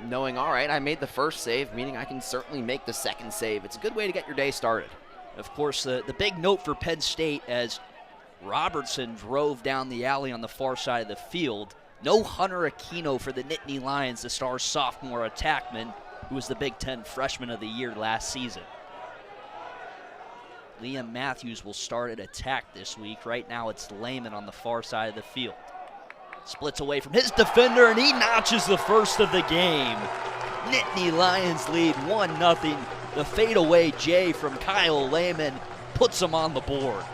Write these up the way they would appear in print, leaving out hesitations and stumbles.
knowing, all right, I made the first save, meaning I can certainly make the second save. It's a good way to get your day started. Of course, the big note for Penn State as Robertson drove down the alley on the far side of the field. No Hunter Aquino for the Nittany Lions, the star sophomore attackman, who was the Big Ten Freshman of the Year last season. Liam Matthews will start at attack this week. Right now it's Layman on the far side of the field. Splits away from his defender, and he notches the first of the game. Nittany Lions lead 1-0. The fadeaway J from Kyle Layman puts him on the board.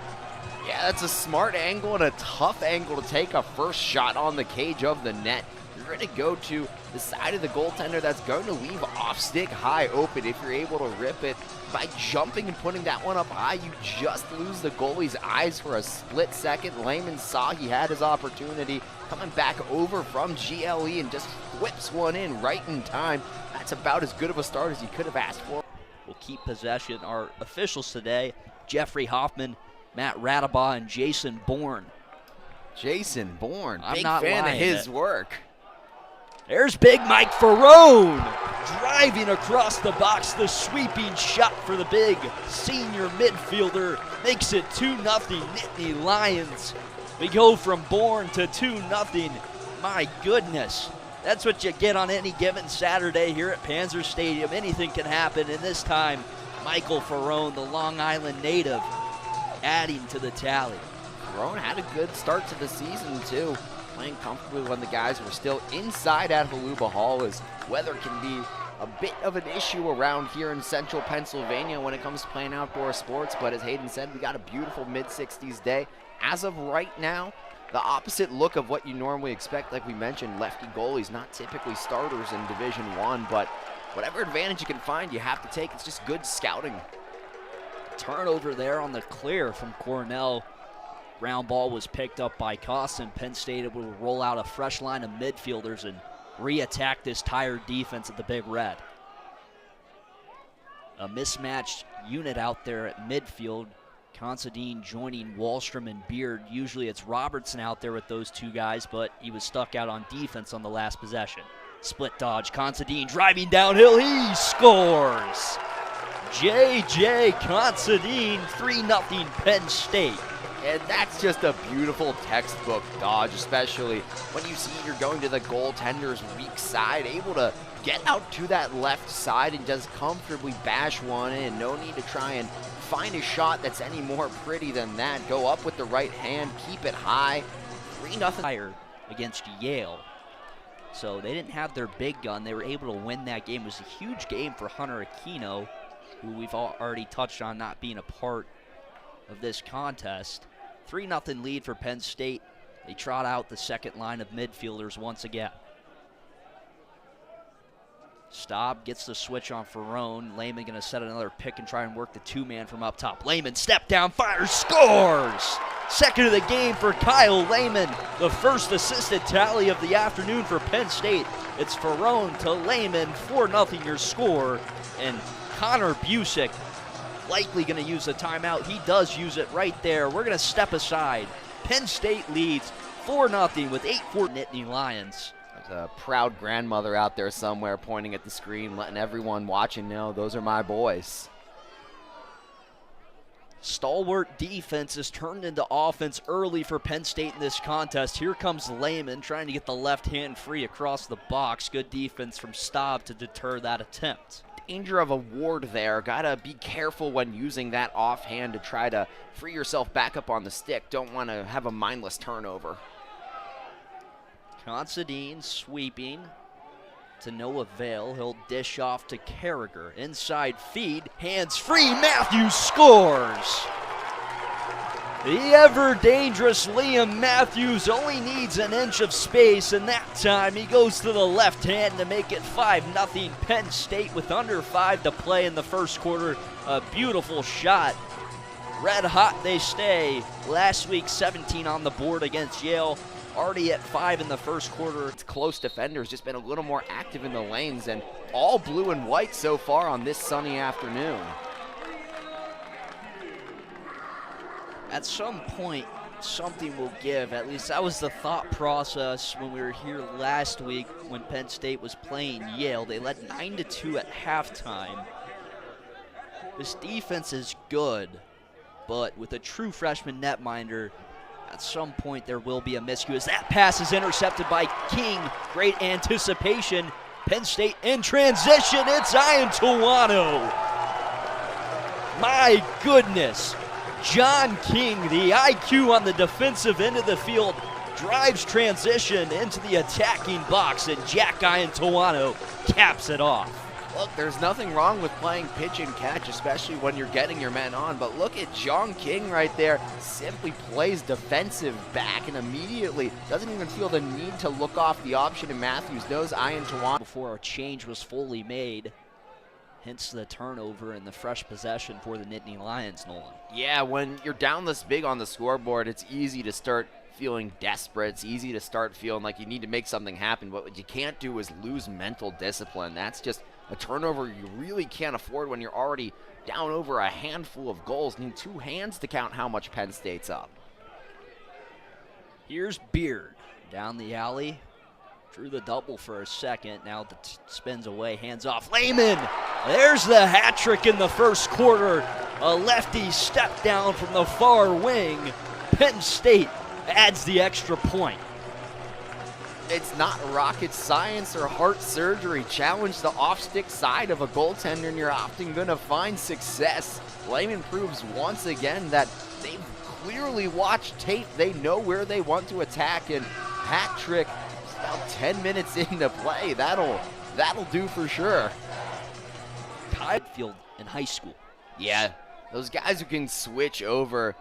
Yeah, that's a smart angle and a tough angle to take a first shot on the cage of the net. You're going to go to the side of the goaltender that's going to leave off stick high open. If you're able to rip it by jumping and putting that one up high, you just lose the goalie's eyes for a split second. Layman saw he had his opportunity, coming back over from GLE and just whips one in right in time. That's about as good of a start as you could have asked for. We'll keep possession. Our officials today, Jeffrey Hoffman, Matt Radabaugh, and Jason Bourne. Jason Bourne, I'm big not fan of lying his work. There's big Mike Ferron driving across the box. The sweeping shot for the big senior midfielder makes it 2-0 Nittany Lions. We go from Bourne to 2-0. My goodness, that's what you get on any given Saturday here at Panzer Stadium. Anything can happen, and this time, Michael Ferron, the Long Island native, adding to the tally. Ferron had a good start to the season, too, playing comfortably when the guys were still inside at Haluba Hall, as weather can be a bit of an issue around here in central Pennsylvania when it comes to playing outdoor sports. But as Hayden said, we got a beautiful mid-60s day. As of right now, the opposite look of what you normally expect. Like we mentioned, lefty goalies, not typically starters in Division I, but whatever advantage you can find, you have to take. It's just good scouting. Turnover there on the clear from Cornell. Ground ball was picked up by Costin. Penn State will roll out a fresh line of midfielders and re-attack this tired defense at the Big Red. A mismatched unit out there at midfield. Considine joining Wallstrom and Beard. Usually it's Robertson out there with those two guys, but he was stuck out on defense on the last possession. Split dodge, Considine driving downhill, he scores! J.J. Considine, 3-0 Penn State. And that's just a beautiful textbook dodge, especially when you see you're going to the goaltender's weak side, able to get out to that left side and just comfortably bash one in. No need to try and find a shot that's any more pretty than that. Go up with the right hand, keep it high. 3-0 against Yale. So they didn't have their big gun. They were able to win that game. It was a huge game for Hunter Aquino, who we've already touched on not being a part of this contest. 3-0 lead for Penn State. They trot out the second line of midfielders once again. Staub gets the switch on Ferron. Layman going to set another pick and try and work the two-man from up top. Layman step down, fires, scores! Second of the game for Kyle Layman. The first assisted tally of the afternoon for Penn State. It's Ferron to Layman, 4-0 your score. And Connor Busick likely going to use a timeout. He does use it right there. We're going to step aside. Penn State leads 4-0 with 8-4 Nittany Lions. There's a proud grandmother out there somewhere pointing at the screen, letting everyone watching know those are my boys. Stalwart defense is turned into offense early for Penn State in this contest. Here comes Layman trying to get the left hand free across the box. Good defense from Staub to deter that attempt. Danger of a ward there. Gotta be careful when using that offhand to try to free yourself back up on the stick. Don't want to have a mindless turnover. Considine sweeping to no avail. He'll dish off to Carragher. Inside feed, hands free, Matthews scores! The ever-dangerous Liam Matthews only needs an inch of space, and that time he goes to the left hand to make it 5-0 Penn State with under 5 to play in the first quarter. A beautiful shot. Red hot they stay. Last week, 17 on the board against Yale. Already at 5 in the first quarter. It's close defenders, just been a little more active in the lanes, and all blue and white so far on this sunny afternoon. At some point, something will give. At least that was the thought process when we were here last week when Penn State was playing Yale. They led 9-2 at halftime. This defense is good, but with a true freshman netminder, at some point there will be a miscue. As that pass is intercepted by King, great anticipation. Penn State in transition, it's Ian Tawano. My goodness. John King, the IQ on the defensive end of the field, drives transition into the attacking box, and Jack Ian Tawano caps it off. Look, there's nothing wrong with playing pitch and catch, especially when you're getting your men on, but look at John King right there. Simply plays defensive back and immediately doesn't even feel the need to look off the option, and Matthews knows Ian Tawano. Before a change was fully made, hence the turnover and the fresh possession for the Nittany Lions, Nolan. Yeah, when you're down this big on the scoreboard, it's easy to start feeling desperate. It's easy to start feeling like you need to make something happen, but what you can't do is lose mental discipline. That's just a turnover you really can't afford when you're already down over a handful of goals. Need two hands to count how much Penn State's up. Here's Beard down the alley. Drew the double for a second. Now spins away, hands off. Layman! There's the hat trick in the first quarter. A lefty step down from the far wing. Penn State adds the extra point. It's not rocket science or heart surgery. Challenge the off-stick side of a goaltender and you're often going to find success. Layman proves once again that they've clearly watched tape. They know where they want to attack, and hat trick about 10 minutes into play. That'll do for sure. Field in high school. Yeah, those guys who can switch over.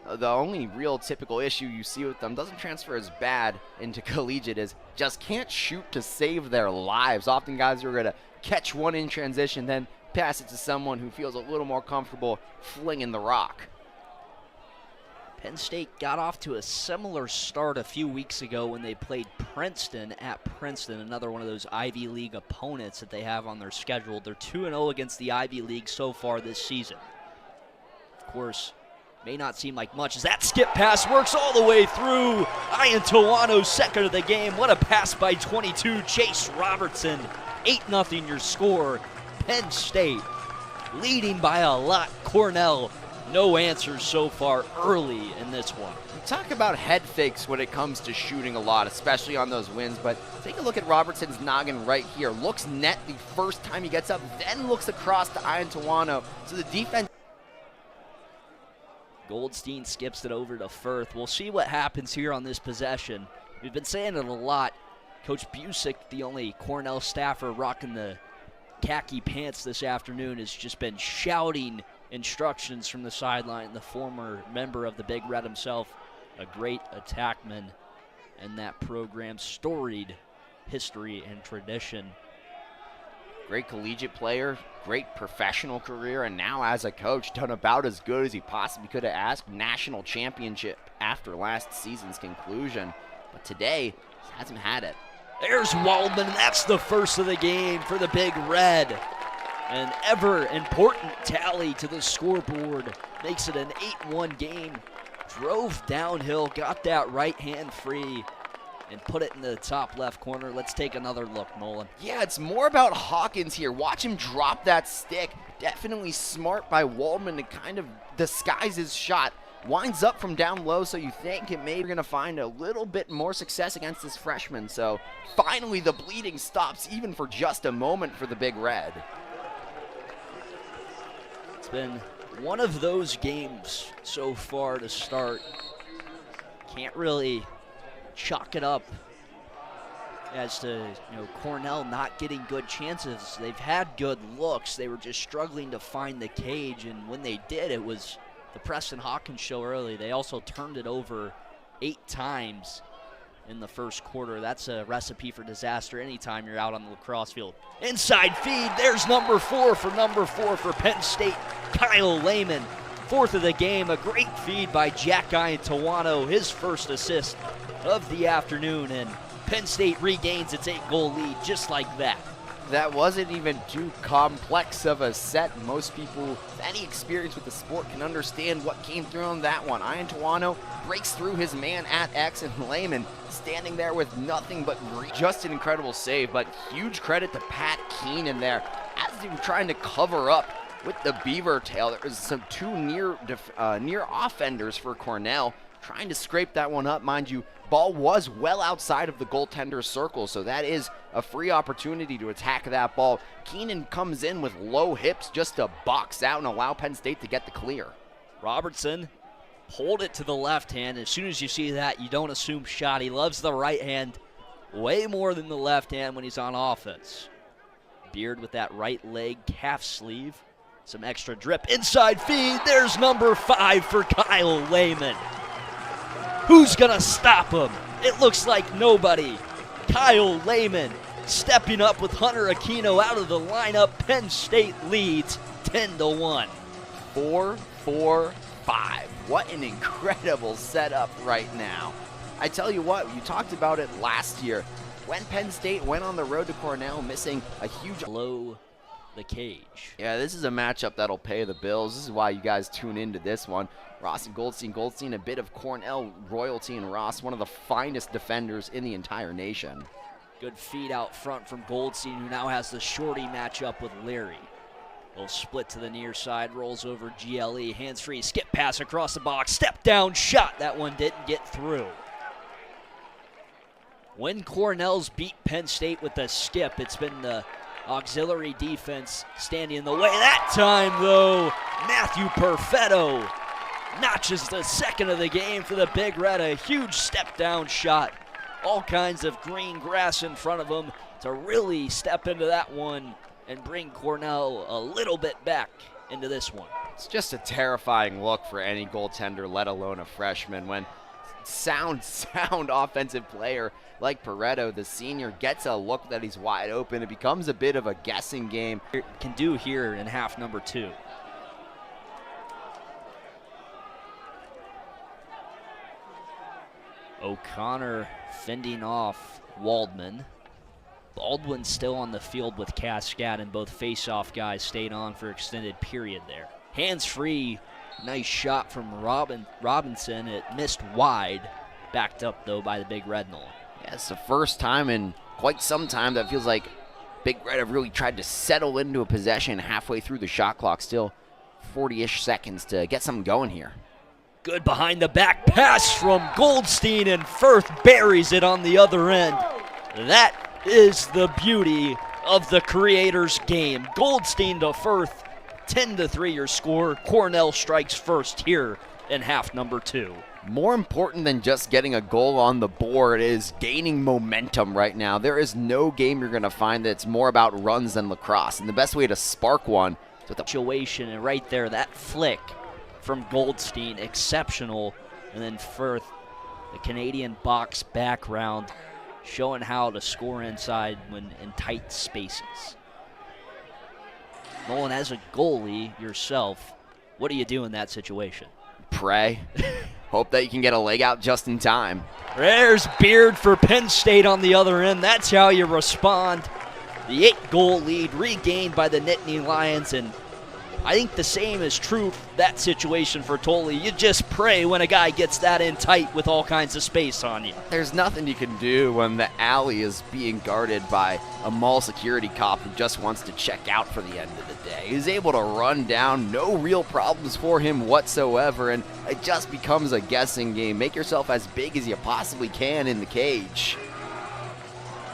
The only real typical issue you see with them, doesn't transfer as bad into collegiate, is just can't shoot to save their lives. Often guys are going to catch one in transition, then pass it to someone who feels a little more comfortable flinging the rock. Penn State got off to a similar start a few weeks ago when they played Princeton at Princeton, another one of those Ivy League opponents that they have on their schedule. They're 2-0 against the Ivy League so far this season. Of course, may not seem like much as that skip pass works all the way through. Ian Tawano's second of the game. What a pass by 22, Chase Robertson. 8-0 your score. Penn State leading by a lot. Cornell, no answers so far early in this one. We talk about head fakes when it comes to shooting a lot, especially on those wins, but take a look at Robertson's noggin right here. Looks net the first time he gets up, then looks across to Ian Tawano. So the defense... Goldstein skips it over to Firth. We'll see what happens here on this possession. We've been saying it a lot. Coach Busick, the only Cornell staffer rocking the khaki pants this afternoon, has just been shouting instructions from the sideline. The former member of the Big Red himself, a great attackman, and that program's storied history and tradition. Great collegiate player, great professional career, and now as a coach, done about as good as he possibly could have asked. National championship after last season's conclusion, but today he hasn't had it. There's Waldman, and that's the first of the game for the Big Red. An ever important tally to the scoreboard makes it an 8-1 game. Drove downhill, got that right hand free, and put it in the top left corner. Let's take another look, Nolan. Yeah, it's more about Hawkins here. Watch him drop that stick. Definitely smart by Waldman to kind of disguise his shot. Winds up from down low, so you think it may be going to find a little bit more success against this freshman. So finally the bleeding stops, even for just a moment, for the Big Red. It's been one of those games so far to start. Can't really chalk it up as to Cornell not getting good chances. They've had good looks. They were just struggling to find the cage, and when they did, it was the Preston Hawkins show early. They also turned it over 8 times in the first quarter. That's a recipe for disaster anytime you're out on the lacrosse field. Inside feed, there's number 4 for Penn State, Kyle Layman. 4th of the game, a great feed by Jack Ian Tawano, his first assist of the afternoon, and Penn State regains its 8-goal lead just like that. That wasn't even too complex of a set. Most people with any experience with the sport can understand what came through on that one. Iantuano breaks through his man at X, and Layman standing there with nothing but just an incredible save. But huge credit to Pat Keenan there as he was trying to cover up with the beaver tail. There was some two near offenders for Cornell trying to scrape that one up. Mind you, ball was well outside of the goaltender's circle, so that is a free opportunity to attack that ball. Keenan comes in with low hips just to box out and allow Penn State to get the clear. Robertson pulled it to the left hand. As soon as you see that, you don't assume shot. He loves the right hand way more than the left hand when he's on offense. Beard with that right leg calf sleeve. Some extra drip. Inside feed. There's number 5 for Kyle Layman. Who's going to stop him? It looks like nobody. Kyle Layman stepping up with Hunter Aquino out of the lineup. Penn State leads 10-1. 4-4-5. What an incredible setup right now. I tell you what, you talked about it last year when Penn State went on the road to Cornell, missing a huge below the cage. Yeah, this is a matchup that'll pay the bills. This is why you guys tune into this one. Ross and Goldstein. Goldstein, a bit of Cornell royalty, and Ross, one of the finest defenders in the entire nation. Good feed out front from Goldstein, who now has the shorty matchup with Leary. Will split to the near side, rolls over GLE, hands free, skip pass across the box, step down shot. That one didn't get through. When Cornell's beat Penn State with a skip, it's been the auxiliary defense standing in the way. That time, though, Matthew Perfetto notches the second of the game for the Big Red. A huge step down shot. All kinds of green grass in front of him to really step into that one and bring Cornell a little bit back into this one. It's just a terrifying look for any goaltender, let alone a freshman, when sound offensive player like Pareto, the senior, gets a look that he's wide open. It becomes a bit of a guessing game. Can do here in half number 2. O'Connor fending off Waldman. Baldwin still on the field with Cascade, and both face-off guys stayed on for extended period there. Hands free, nice shot from Robinson. It missed wide, backed up though by the Big Red Knoll. Yeah, it's the first time in quite some time that feels like Big Red have really tried to settle into a possession halfway through the shot clock. Still 40-ish seconds to get something going here. Good behind the back pass from Goldstein, and Firth buries it on the other end. That is the beauty of the Creators game. Goldstein to Firth, 10-3 your score. Cornell strikes first here in half number 2. More important than just getting a goal on the board is gaining momentum right now. There is no game you're going to find that's more about runs than lacrosse, and the best way to spark one is with the situation. And right there, that flick from Goldstein, exceptional. And then Firth, the Canadian box background, showing how to score inside when in tight spaces. Nolan, as a goalie yourself, what do you do in that situation? Pray. Hope that you can get a leg out just in time. There's Beard for Penn State on the other end. That's how you respond. The 8-goal lead regained by the Nittany Lions, and I think the same is true for that situation for Tolley. You just pray when a guy gets that in tight with all kinds of space on you. There's nothing you can do when the alley is being guarded by a mall security cop who just wants to check out for the end of the day. He's able to run down, no real problems for him whatsoever, and it just becomes a guessing game. Make yourself as big as you possibly can in the cage.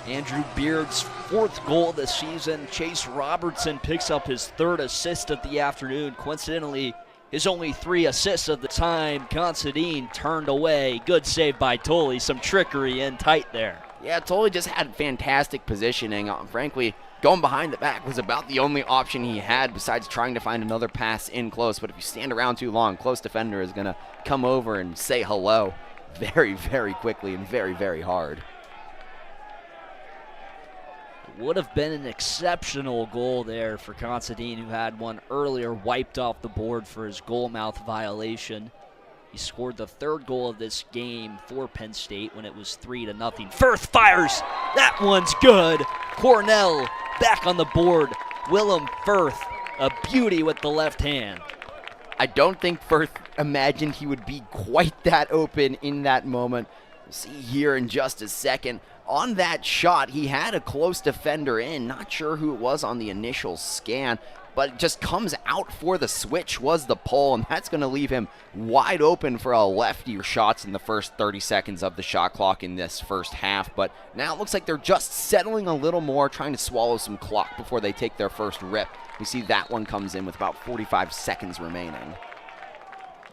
Andrew Beard's 4th goal of the season. Chase Robertson picks up his 3rd assist of the afternoon. Coincidentally, his only 3 assists of the time. Considine turned away. Good save by Tolley. Some trickery in tight there. Yeah, Tolley just had fantastic positioning. Frankly, going behind the back was about the only option he had besides trying to find another pass in close. But if you stand around too long, close defender is going to come over and say hello very, very quickly and very, very hard. Would have been an exceptional goal there for Considine, who had one earlier wiped off the board for his goal mouth violation. He scored the 3rd goal of this game for Penn State when it was 3-0. Firth fires. That one's good. Cornell back on the board. Willem Firth, a beauty with the left hand. I don't think Firth imagined he would be quite that open in that moment. We'll see here in just a second. On that shot, he had a close defender in. Not sure who it was on the initial scan, but it just comes out for the switch was the pull, and that's going to leave him wide open for a lefty shots in the first 30 seconds of the shot clock in this first half. But now it looks like they're just settling a little more, trying to swallow some clock before they take their first rip. We see that one comes in with about 45 seconds remaining.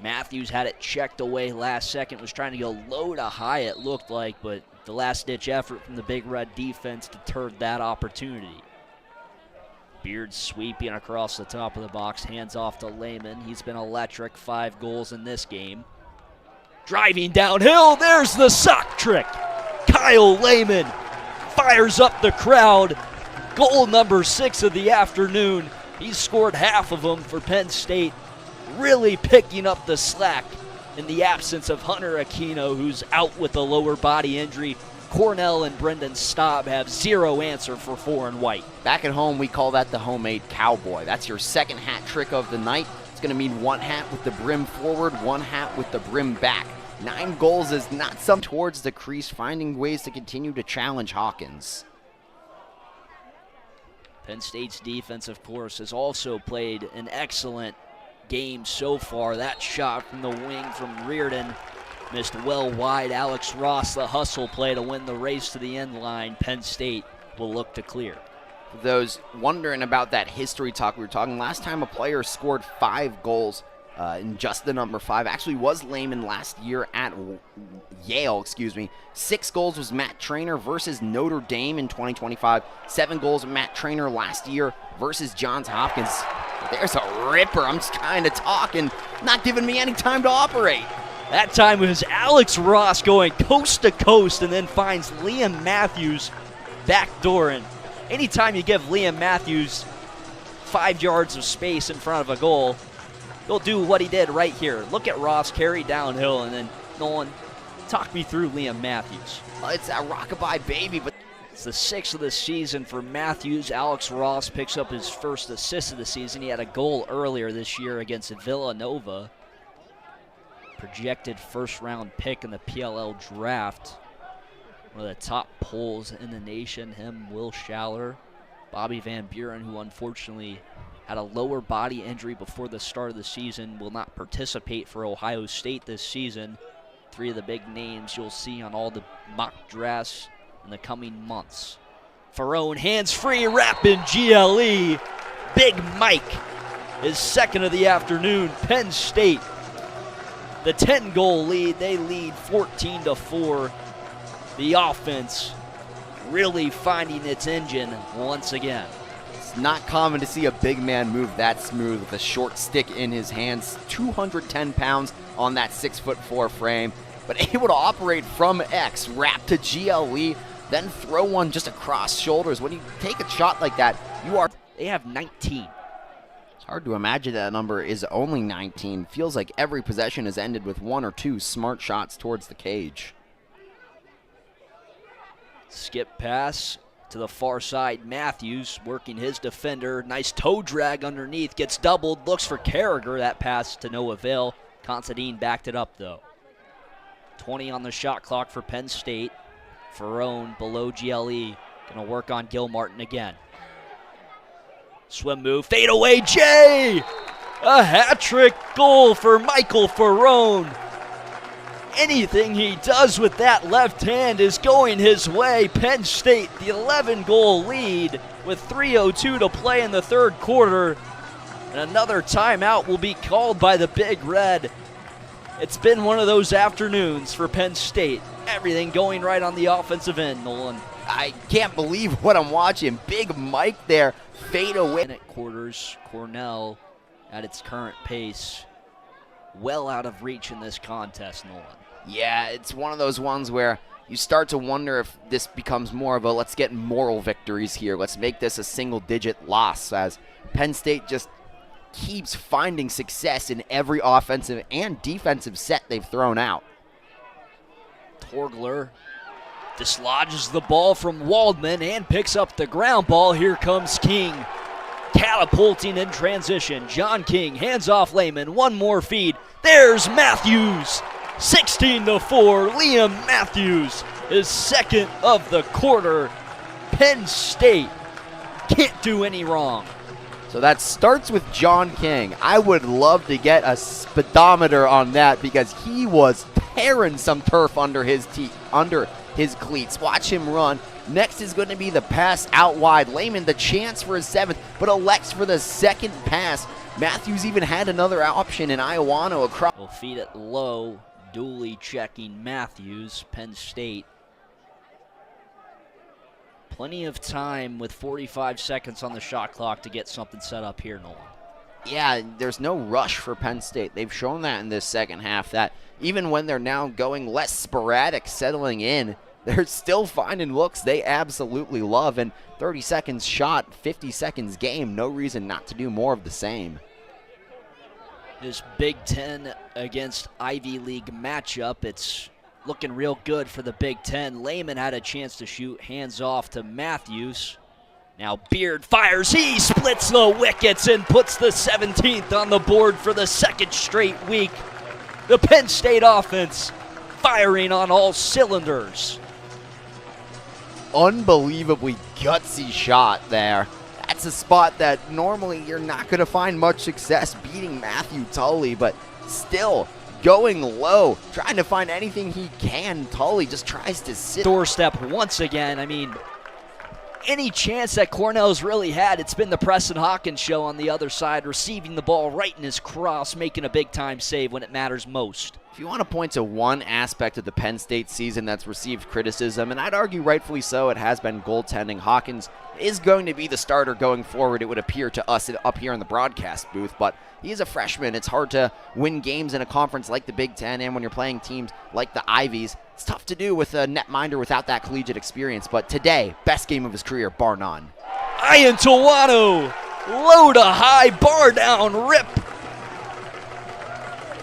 Matthews had it checked away last second, was trying to go low to high it looked like, but the last-ditch effort from the Big Red defense deterred that opportunity. Beard sweeping across the top of the box, hands off to Layman. He's been electric, 5 goals in this game. Driving downhill, there's the sock trick. Kyle Layman fires up the crowd. Goal number 6 of the afternoon. He's scored half of them for Penn State, really picking up the slack in the absence of Hunter Aquino, who's out with a lower body injury. Cornell and Brendan Staub have zero answer for 4 and white. Back at home, we call that the homemade cowboy. That's your second hat trick of the night. It's going to mean 1 hat with the brim forward, 1 hat with the brim back. 9 goals is not some towards the crease, finding ways to continue to challenge Hawkins. Penn State's defense, of course, has also played an excellent game so far. That shot from the wing from Reardon missed well wide. Alex Ross, the hustle play to win the race to the end line. Penn State will look to clear. For those wondering about that history talk we were talking, last time a player scored 5 goals in just the number 5 actually was Layman last year at Yale, 6 goals was Matt Trainer versus Notre Dame in 2025. 7 goals Matt Trainer last year versus Johns Hopkins. There's a ripper. I'm just trying to talk and not giving me any time to operate. That time it was Alex Ross going coast to coast and then finds Liam Matthews backdooring. Anytime you give Liam Matthews 5 yards of space in front of a goal, he'll do what he did right here. Look at Ross carry downhill, and then Nolan, talk me through Liam Matthews. It's a rockabye baby, but it's the 6th of the season for Matthews. Alex Ross picks up his first assist of the season. He had a goal earlier this year against Villanova. Projected first-round pick in the PLL draft. One of the top polls in the nation, him, Will Schaller, Bobby Van Buren, who unfortunately had a lower body injury before the start of the season, will not participate for Ohio State this season. 3 of the big names you'll see on all the mock drafts in the coming months. Ferron, hands free, rapping GLE. Big Mike, his 2nd of the afternoon. Penn State, the 10-goal lead. They lead 14-4. The offense really finding its engine once again. It's not common to see a big man move that smooth with a short stick in his hands. 210 pounds on that 6'4" frame, but able to operate from X, wrap to GLE, then throw one just across shoulders. When you take a shot like that, They have 19. It's hard to imagine that number is only 19. Feels like every possession has ended with 1 or 2 smart shots towards the cage. Skip pass to the far side. Matthews working his defender. Nice toe drag underneath. Gets doubled. Looks for Carragher. That pass to no avail. Considine backed it up, though. 20 on the shot clock for Penn State. Ferron below GLE. Going to work on Gilmartin again. Swim move. Fade away. Jay! A hat-trick goal for Michael Ferron. Anything he does with that left hand is going his way. Penn State, the 11-goal lead with 3:02 to play in the 3rd quarter. And another timeout will be called by the Big Red. It's been one of those afternoons for Penn State. Everything going right on the offensive end, Nolan. I can't believe what I'm watching. Big Mike there, fade away. At quarters, Cornell at its current pace, well out of reach in this contest, Nolan. Yeah, it's one of those ones where you start to wonder if this becomes more of a let's get moral victories here. Let's make this a single-digit loss, as Penn State just keeps finding success in every offensive and defensive set they've thrown out. Torgler Dislodges the ball from Waldman and picks up the ground ball. Here comes King. Catapulting in transition. John King hands off Layman. One more feed. There's Matthews. 16-4. Liam Matthews is second of the quarter. Penn State can't do any wrong. So that starts with John King. I would love to get a speedometer on that because he was tearing some turf under his cleats. Watch him run. Next is going to be the pass out wide. Layman, the chance for his seventh, but elects for the second pass. Matthews even had another option in Iowano across. Will feed it low. Dooley checking Matthews. Penn State. Plenty of time with 45 seconds on the shot clock to get something set up here, Nolan. Yeah, there's no rush for Penn State. They've shown that in this second half, that even when they're now going less sporadic, settling in, they're still finding looks they absolutely love. And 30 seconds shot, 50 seconds game, no reason not to do more of the same. This Big Ten against Ivy League matchup, it's looking real good for the Big Ten. Layman had a chance to shoot, hands off to Matthews. Now Beard fires, he splits the wickets and puts the 17th on the board for the second straight week. The Penn State offense firing on all cylinders. Unbelievably gutsy shot there. That's a spot that normally you're not going to find much success beating Matthew Tully, but still going low, trying to find anything he can. Tully just tries to sit. Doorstep once again. I mean, any chance that Cornell's really had, it's been the Preston Hawkins show on the other side, receiving the ball right in his cross, making a big-time save when it matters most. If you want to point to one aspect of the Penn State season that's received criticism, and I'd argue rightfully so, it has been goaltending. Hawkins is going to be the starter going forward, it would appear to us up here in the broadcast booth, but he is a freshman. It's hard to win games in a conference like the Big Ten, and when you're playing teams like the Ivies, it's tough to do with a netminder without that collegiate experience. But today, best game of his career, bar none. Ian Tawano, low to high, bar down, rip.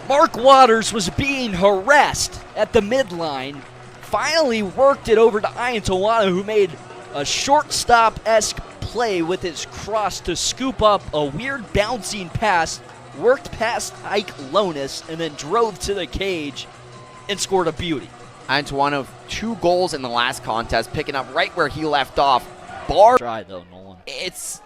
Mark Waters was being harassed at the midline. Finally worked it over to Ian Tawano, who made a shortstop-esque play with his cross to scoop up a weird bouncing pass, worked past Ike Lonis, and then drove to the cage and scored a beauty. Antoine, 2 goals in the last contest, picking up right where he left off. Bar. Try though, Nolan.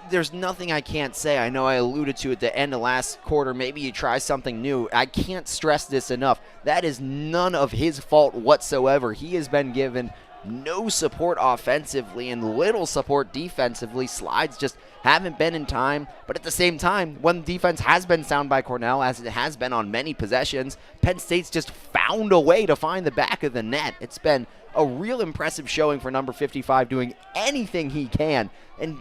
There's nothing I can't say. I know I alluded to at the end of last quarter. Maybe you try something new. I can't stress this enough. That is none of his fault whatsoever. He has been given no support offensively and little support defensively. Slides just haven't been in time. But at the same time, when defense has been sound by Cornell, as it has been on many possessions, Penn State's just found a way to find the back of the net. It's been a real impressive showing for number 55, doing anything he can. And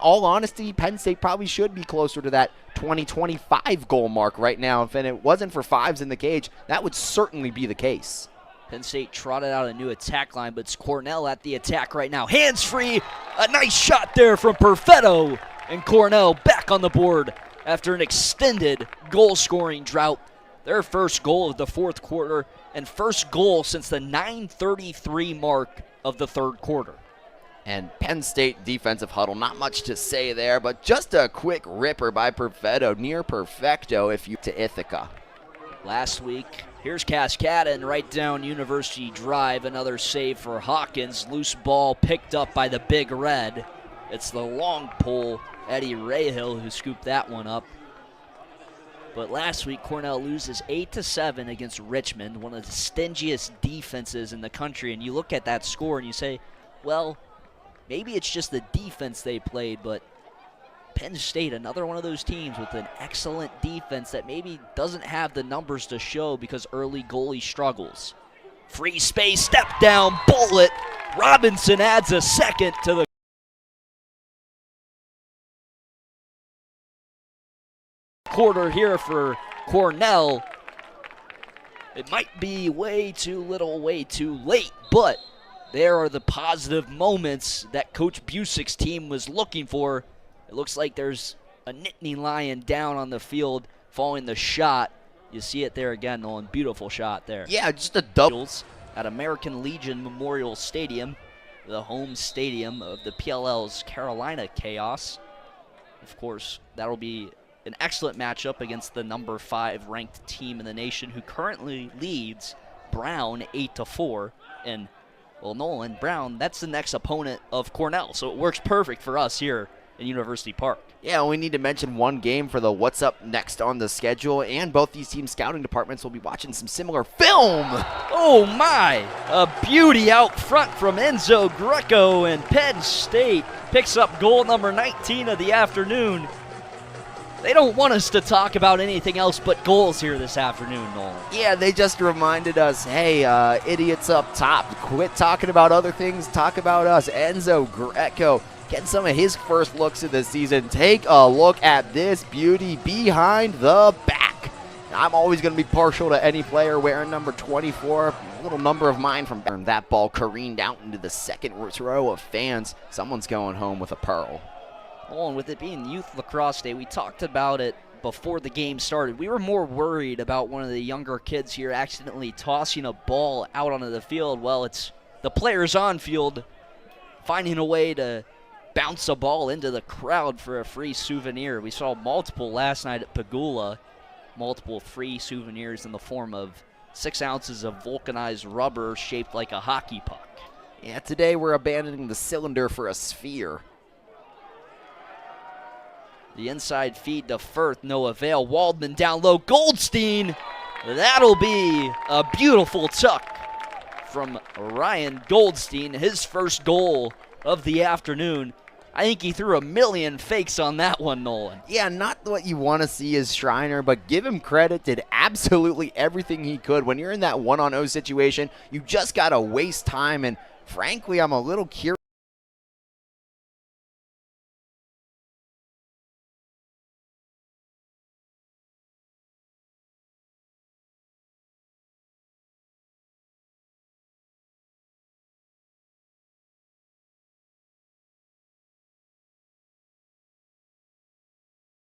all honesty, Penn State probably should be closer to that 20-25 goal mark right now. If it wasn't for 5s in the cage, that would certainly be the case. Penn State trotted out a new attack line, but it's Cornell at the attack right now. Hands free, a nice shot there from Perfetto, and Cornell back on the board after an extended goal-scoring drought. Their first goal of the fourth quarter and first goal since the 9:33 mark of the third quarter. And Penn State defensive huddle, not much to say there, but just a quick ripper by Perfetto, near perfecto if you to Ithaca. Last week, here's Cascada and right down University Drive, another save for Hawkins. Loose ball picked up by the Big Red. It's the long pole, Eddie Rahill, who scooped that one up. But last week, Cornell loses 8-7 against Richmond, one of the stingiest defenses in the country. And you look at that score and you say, well, maybe it's just the defense they played, but Penn State, another one of those teams with an excellent defense that maybe doesn't have the numbers to show because early goalie struggles. Free space, step down, bullet. Robinson adds a second to the quarter here for Cornell. It might be way too little, way too late, but there are the positive moments that Coach Busick's team was looking for. It looks like there's a Nittany Lion down on the field following the shot. You see it there again, Nolan. Beautiful shot there. Yeah, just a double. at American Legion Memorial Stadium, the home stadium of the PLL's Carolina Chaos. Of course, that'll be an excellent matchup against the number 5 ranked team in the nation, who currently leads Brown 8-4. And, well, Nolan, Brown, that's the next opponent of Cornell, so it works perfect for us here in University Park. Yeah, we need to mention one game for the what's up next on the schedule, and both these team scouting departments will be watching some similar film. Oh my, a beauty out front from Enzo Greco, and Penn State picks up goal number 19 of the afternoon. They don't want us to talk about anything else but goals here this afternoon, Nolan. Yeah, they just reminded us, hey, idiots up top, quit talking about other things, talk about us. Enzo Greco getting some of his first looks of the season. Take a look at this beauty behind the back. I'm always going to be partial to any player wearing number 24. A little number of mine from that ball careened out into the second row of fans. Someone's going home with a pearl. Oh, and with it being Youth Lacrosse Day, we talked about it before the game started. We were more worried about one of the younger kids here accidentally tossing a ball out onto the field. Well, it's the players on field finding a way to bounce a ball into the crowd for a free souvenir. We saw multiple last night at Pagula, multiple free souvenirs in the form of 6 ounces of vulcanized rubber shaped like a hockey puck. Yeah, today we're abandoning the cylinder for a sphere. The inside feed to Firth, no avail. Waldman down low, Goldstein. That'll be a beautiful tuck from Ryan Goldstein, his first goal of the afternoon. I think he threw a million fakes on that one, Nolan. Yeah, not what you want to see as Schreiner, but give him credit, did absolutely everything he could. When you're in that 1-on-0 situation, you just got to waste time, and frankly, I'm a little curious